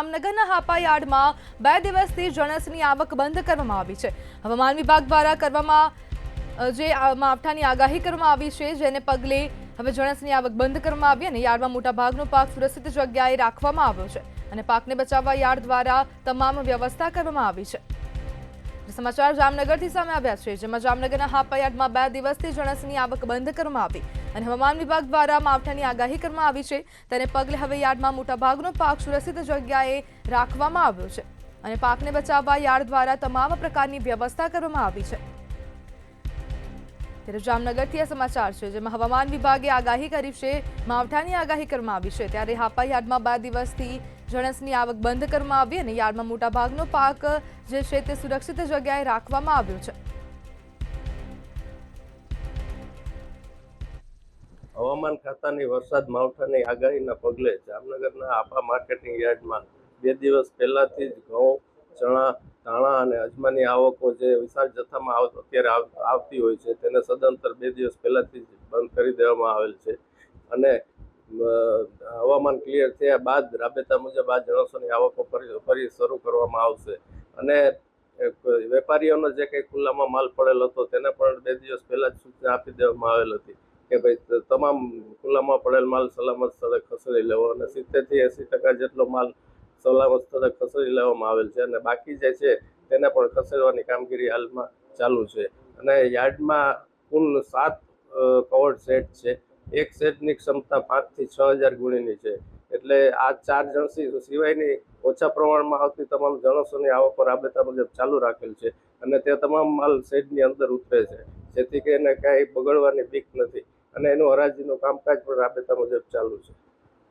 જામનગરના હાપા યાર્ડમાં 2 દિવસથી જણસની આવક બંધ કરવામાં આવી છે। હવામાન વિભાગ દ્વારા કરવામાં જે માવઠાની આગાહી કરવામાં આવી છે, જેને પગલે હવે જણસની આવક બંધ કરવામાં આવી અને યાર્ડમાં મોટાભાગનો પાક સુરક્ષિત જગ્યાએ રાખવામાં આવ્યો છે અને પાકને બચાવવા યાર્ડ દ્વારા તમામ વ્યવસ્થા કરવામાં આવી છે। સમાચાર જામનગરથી સામે આવ્યા છે, જેમાં જામનગરના હાપા યાર્ડમાં 2 દિવસથી જણસની આવક બંધ કરવામાં આવી અને હવામાન વિભાગ દ્વારા માવઠાની આગાહી કરવામાં આવી છે। તેને પગલે હવે યાર્ડમાં મોટાભાગનો પાક સુરક્ષિત જગ્યાએ રાખવામાં આવ્યો છે અને પાકને બચાવવા યાર્ડ દ્વારા તમામ પ્રકારની વ્યવસ્થા કરવામાં આવી છે। ત્યારે જામનગરથી આ સમાચાર છે, જેમાં હવામાન વિભાગે આગાહી કરી છે, માવઠાની આગાહી કરવામાં આવી છે। ત્યારે હાપા યાર્ડમાં 2 દિવસથી જણસની આવક બંધ કરવામાં આવી અને યાર્ડમાં મોટાભાગનો પાક જે છે તે સુરક્ષિત જગ્યાએ રાખવામાં આવ્યો છે। હવામાન ખાતાની વરસાદ માવઠાની આગાહીના પગલે જામનગરના હાપા માર્કેટિંગ યાર્ડમાં 2 દિવસ પહેલાથી જ ઘઉં, ચણા, ધાણા અને અજમાની આવકો જે વિશાળ જથ્થામાં અત્યારે આવતી હોય છે, તેને સદંતર 2 દિવસ પહેલાથી જ બંધ કરી દેવામાં આવેલ છે અને હવામાન ક્લિયર થયા બાદ રાબેતા મુજબ આ જણસોની આવકો ફરી શરૂ કરવામાં આવશે અને વેપારીઓનો જે કંઈ ખુલ્લામાં માલ પડેલ હતો તેને પણ 2 દિવસ પહેલા જ સૂચના આપી દેવામાં આવેલ હતી કે ભાઈ તમામ ખુલ્લામાં પડેલ માલ સલામત સ્થળે ખસેડી લેવો અને 70 થી 80% જેટલો માલ સલામત સ્થળે ખસેડી લેવામાં આવેલ છે અને બાકી જે છે તેને પણ ખસેડવાની કામગીરી હાલમાં ચાલુ છે અને યાર્ડમાં કુલ 7 કવર્ડ સેટ છે। એક સેટની ક્ષમતા 5 થી 6000 ગુણીની છે, એટલે આ 4 જણસી સિવાયની ઓછા પ્રમાણમાં આવતી તમામ જણસોની આવકો રાબેતા મુજબ ચાલુ રાખેલ છે અને તે તમામ માલ શેડની અંદર ઉતરે છે, જેથી કરીને કાંઈ બગડવાની બીક નથી અને એનું હરાજીનું કામકાજ પણ રાબેતા મુજબ ચાલુ છે।